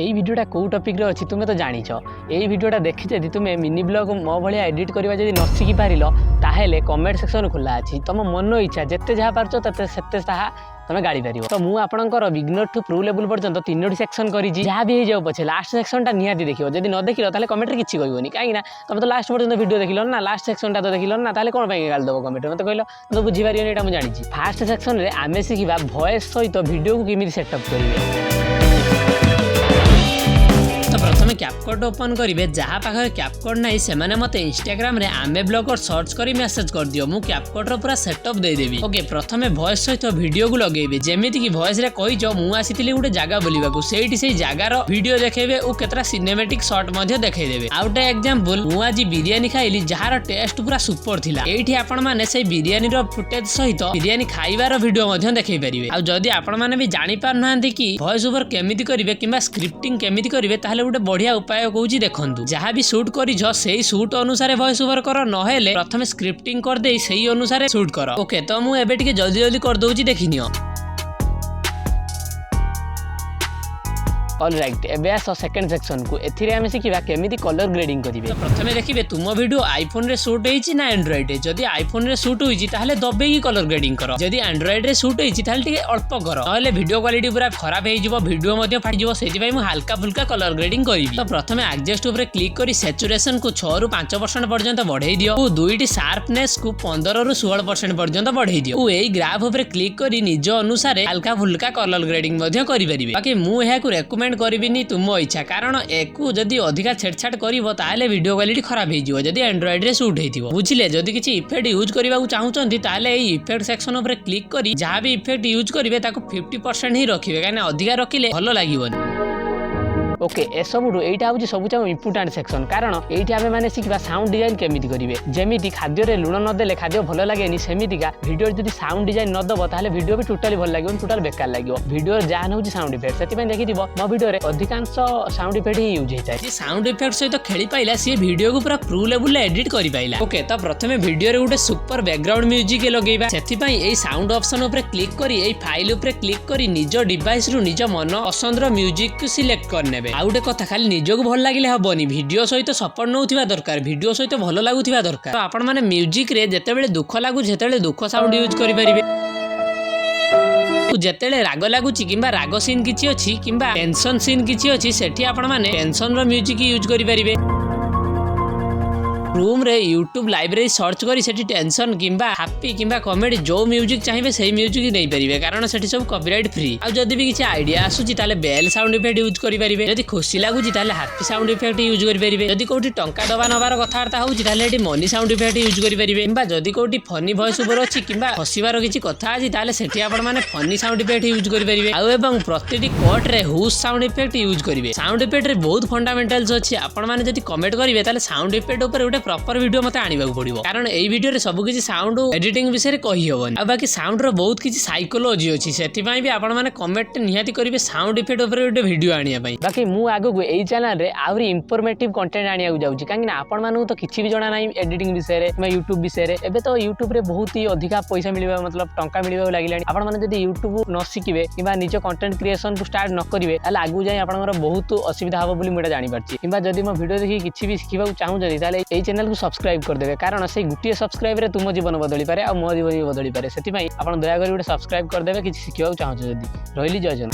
এই ভিডিওটা কেউ টপিক রে ଅଛି তুমি তো জানিছ এই ভিডিওটা দেখি যদি তুমি মিনি ব্লগ মো ভଳିଆ এডিট করিবা যদি ন শিখি পারিল তাহলে কমেন্ট সেक्शन খোলা আছে তম মন ইচ্ছা যেতে যাহা পারছ ততে সেতে তাহা তুমি গাড়ি পারিব। তো মু ଆପଣଙ୍କର ବିଗନର ଠୁ ପ୍ରୋ ଲେଭେଲ ପର୍ଯ୍ୟନ୍ତ ତିନୋଟି ସେକ୍ସନ କରିଛି ଯାହା ବି ହେଇଯାଉ ପଛେ ଲାଷ୍ଟ ସେକ୍ସନଟା ନିହାତି ଦେଖିବ ଯଦି ନ ଦେଖିଲ ତାହେଲେ କମେଣ୍ଟରେ କିଛି କହିବନି କାହିଁକି ନା ତମେ ତ ଲାଷ୍ଟ ପର୍ଯ୍ୟନ୍ତ ଭିଡ଼ିଓ ଦେଖିଲ ନା ଲାଷ୍ଟ ସେକ୍ସନଟା ତ ଦେଖିଲ ନା ତାହେଲେ କ'ଣ ପାଇଁ ଗାଳି ଦେବ କମେଣ୍ଟରେ ମୋତେ କହିଲ ତ ବୁଝିପାରିବନି ଏଇଟା ମୁଁ ଜାଣିଛି। ଫାଷ୍ଟ ସେକ୍ସନରେ ଆମେ ଶିଖିବା ଭଏସ ସହିତ ଭିଡ଼ିଓକୁ କେମିତି ସେଟଅପ୍ କରିବେ। प्रथम कैपकट ओपन करेंगे जहाँ पाखे कैपकट ना से मत इंस्टाग्राम रे आमे ब्लॉगर सर्च कर मेसेज कर दियो मु कैपकट रो पूरा सेटअप दे देबी। ओके प्रथम वॉइस सहित वीडियो को लगेबे जेमिति कि वॉइस रे कहि जो मु आसीतिली गोटे जगह बुलिबा को सेठी से जगार वीडियो देखेबे ओ केतरा सिनेमैटिक शॉट मध्ये देखाई देबे। आउटे एग्जांपल मु आज बिरयानी खाइली जहार टेस्ट पूरा सुपर थिला एठी आपण माने से बिरयानी रो फुटेज सहित बिरयानी खाइबार वीडियो मध्ये देखाई परिबे। आ जदी आपण माने भी जानि पार नांती कि वॉइस ओवर केमिति करिवे किबा स्क्रिप्टिंग केमिति करिवे ताहले गोटे बढ़िया उपाय कहूँ देखु जहाँ भी शूट कर शूट अनुसार वॉइस ओवर कर नहेले प्रथम स्क्रिप्टिंग कर दे सही अनुसार शूट कर। ओके तो मुझे टे जल्दी जल्दी कर दूची देखनी। ऑलराइट एबे आस सेकंड सेक्शन को एथिरे हम शिखिबा केमिति कलर ग्रेडिंग करिवे। तो प्रथमे देखिबे तुम वीडियो आईफोन रे शूट होईची ना एंड्रॉइड रे जदी आईफोन रे शूट होईची ताहले दबेगी कलर ग्रेडिंग करो जदी एंड्रॉइड रे शूट होईची ताहले टिके अल्प करो नहले वीडियो क्वालिटी पूरा खराब हे जिवो वीडियो मध्ये फाटी जिवो सेति पई मु हल्का फुल्का कलर ग्रेडिंग करिवि। तो प्रथमे एडजस्ट ऊपर क्लिक करी सैचुरेशन को 6 रु 5% पर्यंत बढ़ाई दियो ओ दुईटी शार्पनेस को 15 रु 16% पर्यंत बढ़ाई दियो ओ एई ग्राफ ऊपर क्लिक करी निज अनुसार हल्का फुल्का कलर ग्रेडिंग मध्ये करि परिबे। बाकी मु एहा को रेकमेंड करिबिनी तुम इच्छा कारण एकू जदी अधिका छेड़छाड़ करिवो ताले वीडियो क्वालिटी खराब हे जिवो जदी एंड्रॉइड रे शूट हेतिवो बुझिले। जदी किछि इफेक्ट यूज करबा को चाहउचंती ताले एई इफेक्ट सेक्शन ऊपर क्लिक करी जहां भी इफेक्ट यूज करिवे ताको 50% ही रखिवे काना अधिका रखिले भलो लागिवोनी। ओके ए सबुठु एइटा होची सबुचा इम्पोर्टेंट सेक्शन कारण एइठी आमे माने शिखबा साउंड डिजाइन केमिति करिवे जेमिति खाद्य रे लुण न देले खाद्य भलो लागेनी सेमितिका वीडियो जदी साउंड डिजाइन न दबो ताले वीडियो भी टोटली भलो लागिवो टोटल बेकार लागिवो वीडियो जान होची साउंड इफेक्ट सेति पय देखिदिबो मो वीडियो रे अधिकांश साउंड इफेक्ट ही यूज हेताय जे साउंड इफेक्ट सहित खेली पाइला से वीडियो को पूरा प्रो लेवल ले एडिट करि पाइला। ओके तो प्रथमे वीडियो रे गोटे सुपर बैकग्राउंड म्यूजिक लगेबा सेति पय एई साउंड ऑप्शन ऊपर क्लिक करी एई फाइल ऊपर क्लिक करी निज डिवाइस रु निज मन पसंद रो म्यूजिक को सिलेक्ट करनेबे। आ गोटे कथा खाली निजको भल लगे हेनी भिडियो सहित सपोर्ट नौथिबा दरकार भिडियो सहित भल लागुथिबा दरकार। तो आपण माने म्यूजिक रे जेतेबेले दुख लागु जेतेबेले दुख साउंड यूज करि परिबे जेतेबेले राग लागुची किंबा राग सीन किछि अछि किंबा टेंशन सीन किछि अछि सेठी आपण माने टेंशन रो म्यूजिक यूज करि परिबे। रूम रे यूट्यूब लाइब्रेरी सर्च करी सेठी टेंशन किंबा हैप्पी किंबा कॉमेडी जो म्यूजिक चाहिए सही म्यूजिक नहीं परिबे कारण सेठी सब कॉपीराइट फ्री। आ जदी भी किछि आईडिया आसुची ताले बेल साउंड इफेक्ट यूज करि परिबे जदी खुशी लागुची ताले हैप्पी साउंड इफेक्ट यूज करि परिबे जदी कोठी टंका दबा नबार कथार्ता होउची ताले एठी मनी साउंड इफेक्ट यूज करि परिबे किंबा जदी कोठी फनी वॉइस ओवर अछि किंबा हसिबार किछि कथा अछि ताले सेठी आपण माने फनी साउंड इफेक्ट यूज करि परिबे। आ एवं प्रतिटी कोट रे हुस साउंड इफेक्ट यूज करिवे साउंड इफेक्ट रे बहुत फंडामेंटल्स अछि आपण माने जदी कमेंट करिवे ताले साउंड इफेक्ट ऊपर गोटे प्रॉपर वीडियो मते आनिबा पड़िबो कारण एई वीडियो रे सब किछि साउंड एडिटिंग विषय कहि होबनी। आ बाकी साउंड रो बहुत किछि साइकोलॉजी अछि सेति पई भी आपण माने कमेंट निहाती करिवे साउंड इफेक्ट ऊपर गोटे वीडियो आनिया पई। बाकी मु आगो को एई चैनल रे आउरी इंफॉर्मेटिव कंटेंट आनिया को जाउची काहे ना आपण मानु तो किछि भी जणा नाही एडिटिंग विषय रे मैं YouTube विषय रे एबे तो YouTube रे बहुत ही अधिका पैसा मिलिबा मतलब टंका मिलिबा लागिलानी आपण माने जदी YouTube न सिखिबे किबा निज कंटेंट क्रिएशन को स्टार्ट न करिवे ताले आगु जाय आपनकर बहुत असुविधा हबो बोली मुटा जानि पारची किबा जदी मो वीडियो देखि किछि भी सिखिबा चाहू जदी ताले एई चैनल को सब्सक्राइब कर देबे कारण से गुटिए सब्सक्राइब रे तुम जीवन बदली पारे आ मो जीवन बदली पारे सेति पई आपण दया करी गोटे सब्सक्राइब कर देबे किछि सिखिबा चाहू जदी रहिली जय जन।